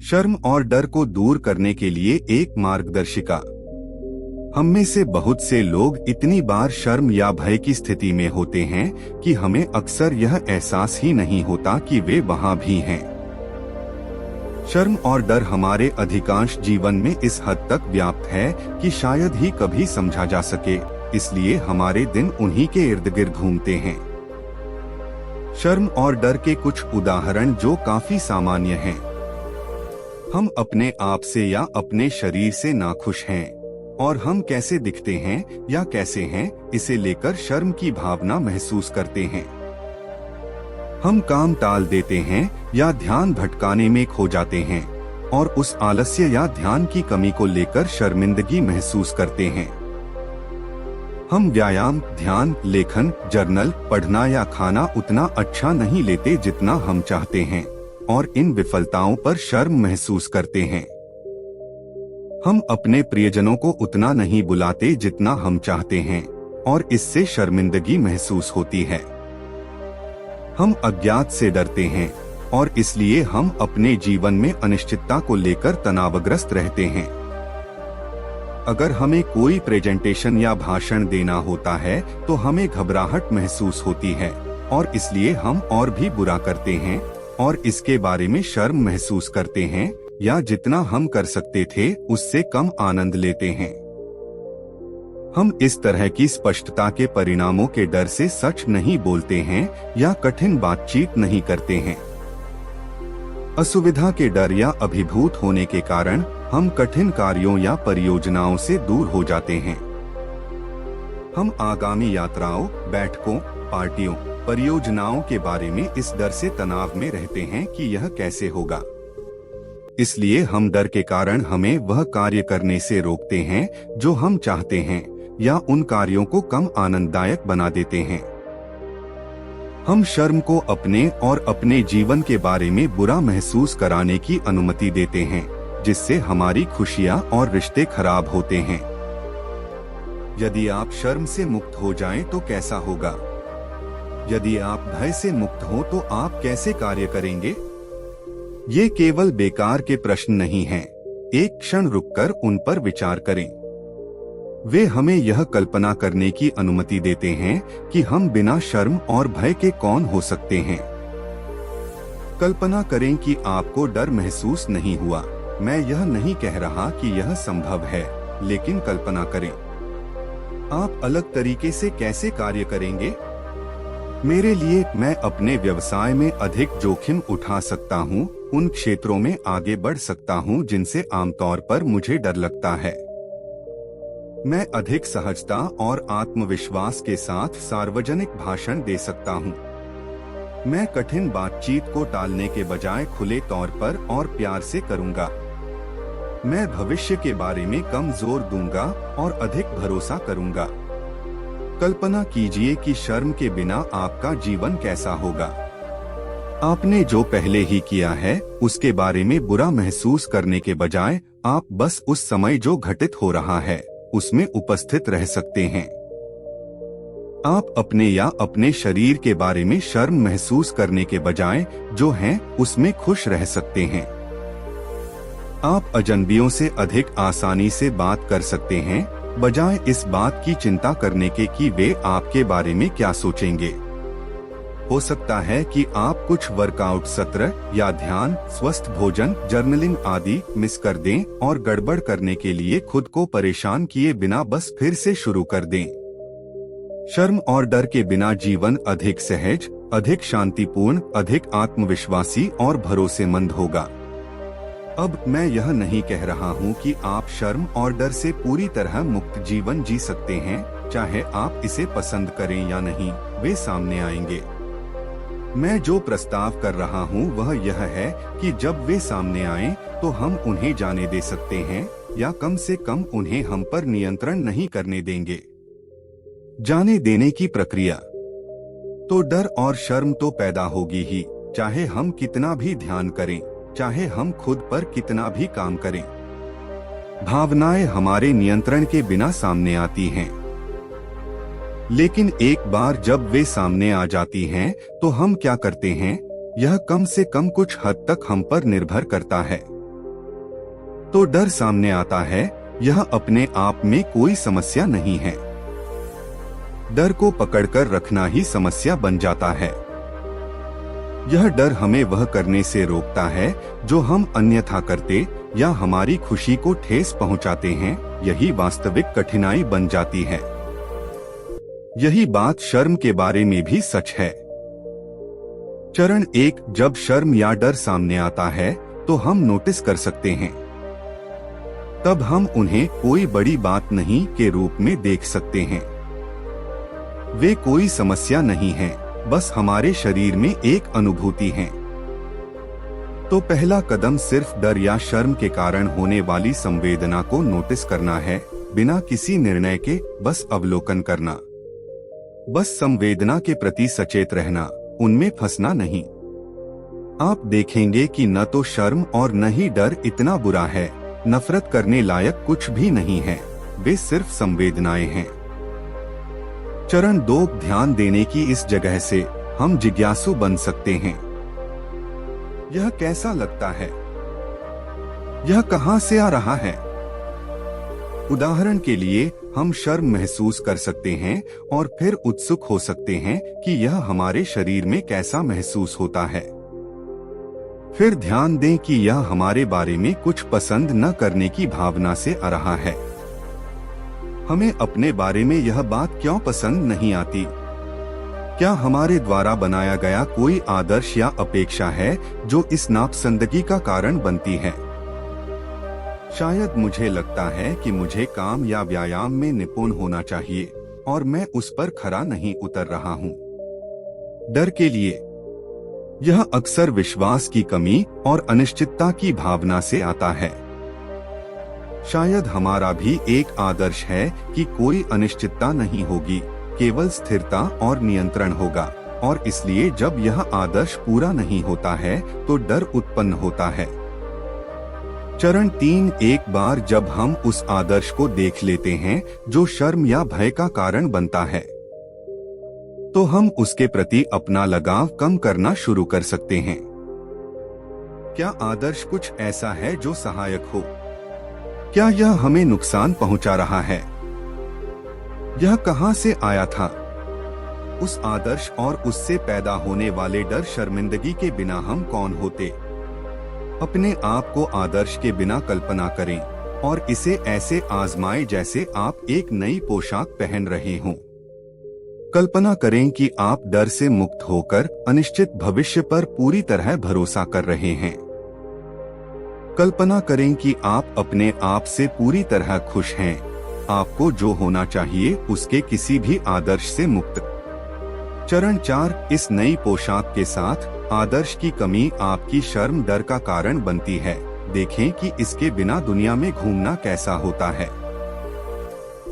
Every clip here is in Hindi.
शर्म और डर को दूर करने के लिए एक मार्गदर्शिका। हम में से बहुत से लोग इतनी बार शर्म या भय की स्थिति में होते हैं कि हमें अक्सर यह एहसास ही नहीं होता कि वे वहां भी हैं। शर्म और डर हमारे अधिकांश जीवन में इस हद तक व्याप्त है कि शायद ही कभी समझा जा सके, इसलिए हमारे दिन उन्हीं के इर्द गिर्द घूमते हैं। शर्म और डर के कुछ उदाहरण जो काफी सामान्य हैं। हम अपने आप से या अपने शरीर से नाखुश हैं और हम कैसे दिखते हैं या कैसे हैं इसे लेकर शर्म की भावना महसूस करते हैं। हम काम टाल देते हैं या ध्यान भटकाने में खो जाते हैं और उस आलस्य या ध्यान की कमी को लेकर शर्मिंदगी महसूस करते हैं। हम व्यायाम, ध्यान, लेखन, जर्नल पढ़ना या खाना उतना अच्छा नहीं लेते जितना हम चाहते हैं और इन विफलताओं पर शर्म महसूस करते हैं। हम अपने प्रियजनों को उतना नहीं बुलाते जितना हम चाहते हैं और इससे शर्मिंदगी महसूस होती है। हम अज्ञात से डरते हैं और इसलिए हम अपने जीवन में अनिश्चितता को लेकर तनावग्रस्त रहते हैं। अगर हमें कोई प्रेजेंटेशन या भाषण देना होता है तो हमें घबराहट महसूस होती है और इसलिए हम और भी बुरा करते हैं और इसके बारे में शर्म महसूस करते हैं या जितना हम कर सकते थे उससे कम आनंद लेते हैं। हम इस तरह की स्पष्टता के परिणामों के डर से सच नहीं बोलते हैं या कठिन बातचीत नहीं करते हैं। असुविधा के डर या अभिभूत होने के कारण हम कठिन कार्यों या परियोजनाओं से दूर हो जाते हैं। हम आगामी यात्राओं, बैठकों, पार्टियों, परियोजनाओं के बारे में इस डर से तनाव में रहते हैं कि यह कैसे होगा। इसलिए हम डर के कारण हमें वह कार्य करने से रोकते हैं जो हम चाहते हैं या उन कार्यों को कम आनंददायक बना देते हैं। हम शर्म को अपने और अपने जीवन के बारे में बुरा महसूस कराने की अनुमति देते हैं, जिससे हमारी खुशियां और रिश्ते खराब होते हैं। यदि आप शर्म से मुक्त हो जाएं तो कैसा होगा? यदि आप भय से मुक्त हो तो आप कैसे कार्य करेंगे? ये केवल बेकार के प्रश्न नहीं हैं। एक क्षण रुककर उन पर विचार करें। वे हमें यह कल्पना करने की अनुमति देते हैं कि हम बिना शर्म और भय के कौन हो सकते हैं। कल्पना करें कि आपको डर महसूस नहीं हुआ। मैं यह नहीं कह रहा कि यह संभव है, लेकिन कल्पना करें। आप अलग तरीके से कैसे कार्य करेंगे? मेरे लिए मैं अपने व्यवसाय में अधिक जोखिम उठा सकता हूँ, उन क्षेत्रों में आगे बढ़ सकता हूँ जिनसे आमतौर पर मुझे डर लगता है। मैं अधिक सहजता और आत्मविश्वास के साथ सार्वजनिक भाषण दे सकता हूँ। मैं कठिन बातचीत को टालने के बजाय खुले तौर पर और प्यार से करूँगा। मैं भविष्य के बारे में कम जोर दूंगा और अधिक भरोसा करूँगा। कल्पना कीजिए कि शर्म के बिना आपका जीवन कैसा होगा। आपने जो पहले ही किया है उसके बारे में बुरा महसूस करने के बजाय आप बस उस समय जो घटित हो रहा है उसमें उपस्थित रह सकते हैं। आप अपने या अपने शरीर के बारे में शर्म महसूस करने के बजाय जो हैं उसमें खुश रह सकते हैं। आप अजनबियों से अधिक आसानी से बात कर सकते हैं बजाय इस बात की चिंता करने के कि वे आपके बारे में क्या सोचेंगे। हो सकता है कि आप कुछ वर्कआउट सत्र या ध्यान, स्वस्थ भोजन, जर्नलिंग आदि मिस कर दें और गड़बड़ करने के लिए खुद को परेशान किए बिना बस फिर से शुरू कर दें। शर्म और डर के बिना जीवन अधिक सहज, अधिक शांतिपूर्ण, अधिक आत्मविश्वासी और भरोसेमंद होगा। अब मैं यह नहीं कह रहा हूँ कि आप शर्म और डर से पूरी तरह मुक्त जीवन जी सकते हैं। चाहे आप इसे पसंद करें या नहीं, वे सामने आएंगे। मैं जो प्रस्ताव कर रहा हूँ वह यह है कि जब वे सामने आएं, तो हम उन्हें जाने दे सकते हैं या कम से कम उन्हें हम पर नियंत्रण नहीं करने देंगे। जाने देने की प्रक्रिया। तो डर और शर्म तो पैदा होगी ही, चाहे हम कितना भी ध्यान करें, चाहे हम खुद पर कितना भी काम करें। भावनाएं हमारे नियंत्रण के बिना सामने आती हैं, लेकिन एक बार जब वे सामने आ जाती हैं, तो हम क्या करते हैं, यह कम से कम कुछ हद तक हम पर निर्भर करता है। तो डर सामने आता है, यह अपने आप में कोई समस्या नहीं है। डर को पकड़कर रखना ही समस्या बन जाता है। यह डर हमें वह करने से रोकता है जो हम अन्यथा करते या हमारी खुशी को ठेस पहुंचाते हैं। यही वास्तविक कठिनाई बन जाती है। यही बात शर्म के बारे में भी सच है। चरण 1, जब शर्म या डर सामने आता है तो हम नोटिस कर सकते हैं। तब हम उन्हें कोई बड़ी बात नहीं के रूप में देख सकते हैं। वे कोई समस्या नहीं है, बस हमारे शरीर में एक अनुभूति है। तो पहला कदम सिर्फ डर या शर्म के कारण होने वाली संवेदना को नोटिस करना है, बिना किसी निर्णय के बस अवलोकन करना। बस संवेदना के प्रति सचेत रहना, उनमें फंसना नहीं। आप देखेंगे कि न तो शर्म और न ही डर इतना बुरा है, नफरत करने लायक कुछ भी नहीं है, वे सिर्फ संवेदनाएं हैं। चरण 2, ध्यान देने की इस जगह से हम जिज्ञासु बन सकते हैं। यह कैसा लगता है? यह कहां से आ रहा है? उदाहरण के लिए हम शर्म महसूस कर सकते हैं और फिर उत्सुक हो सकते हैं कि यह हमारे शरीर में कैसा महसूस होता है। फिर ध्यान दें कि यह हमारे बारे में कुछ पसंद न करने की भावना से आ रहा है। हमें अपने बारे में यह बात क्यों पसंद नहीं आती? क्या हमारे द्वारा बनाया गया कोई आदर्श या अपेक्षा है जो इस नापसंदगी का कारण बनती है? शायद मुझे लगता है कि मुझे काम या व्यायाम में निपुण होना चाहिए और मैं उस पर खरा नहीं उतर रहा हूँ। डर के लिए यह अक्सर विश्वास की कमी और अनिश्चितता की भावना से आता है। शायद हमारा भी एक आदर्श है कि कोई अनिश्चितता नहीं होगी, केवल स्थिरता और नियंत्रण होगा, और इसलिए जब यह आदर्श पूरा नहीं होता है तो डर उत्पन्न होता है। चरण 3, एक बार जब हम उस आदर्श को देख लेते हैं जो शर्म या भय का कारण बनता है, तो हम उसके प्रति अपना लगाव कम करना शुरू कर सकते हैं। क्या आदर्श कुछ ऐसा है जो सहायक हो? क्या यह हमें नुकसान पहुंचा रहा है? यह कहां से आया था? उस आदर्श और उससे पैदा होने वाले डर शर्मिंदगी के बिना हम कौन होते? अपने आप को आदर्श के बिना कल्पना करें और इसे ऐसे आजमाएं जैसे आप एक नई पोशाक पहन रहे हों। कल्पना करें कि आप डर से मुक्त होकर अनिश्चित भविष्य पर पूरी तरह भरोसा कर रहे हैं। कल्पना करें कि आप अपने आप से पूरी तरह खुश हैं, आपको जो होना चाहिए उसके किसी भी आदर्श से मुक्त। चरण 4, इस नई पोशाक के साथ आदर्श की कमी आपकी शर्म डर का कारण बनती है। देखें कि इसके बिना दुनिया में घूमना कैसा होता है।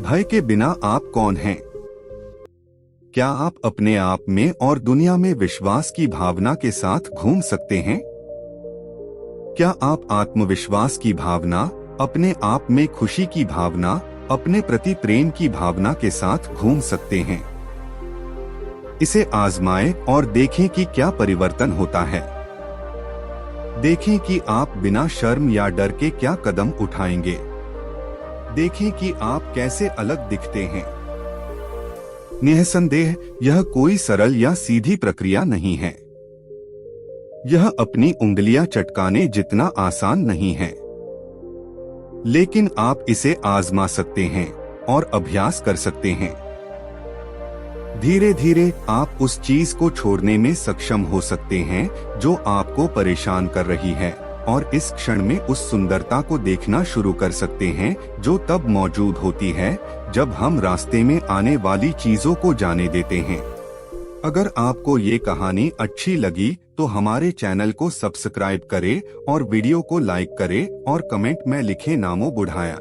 भय के बिना आप कौन हैं? क्या आप अपने आप में और दुनिया में विश्वास की भावना के साथ घूम सकते हैं? क्या आप आत्मविश्वास की भावना, अपने आप में खुशी की भावना, अपने प्रति प्रेम की भावना के साथ घूम सकते हैं? इसे आजमाएं और देखें कि क्या परिवर्तन होता है। देखें कि आप बिना शर्म या डर के क्या कदम उठाएंगे। देखें कि आप कैसे अलग दिखते हैं। निःसंदेह यह कोई सरल या सीधी प्रक्रिया नहीं है। यह अपनी उंगलियां चटकाने जितना आसान नहीं है, लेकिन आप इसे आजमा सकते हैं और अभ्यास कर सकते हैं। धीरे धीरे आप उस चीज को छोड़ने में सक्षम हो सकते हैं जो आपको परेशान कर रही है, और इस क्षण में उस सुंदरता को देखना शुरू कर सकते हैं जो तब मौजूद होती है जब हम रास्ते में आने वाली चीजों को जाने देते हैं। अगर आपको ये कहानी अच्छी लगी तो हमारे चैनल को सब्सक्राइब करें और वीडियो को लाइक करें और कमेंट में लिखें नामो बुढ़ाया।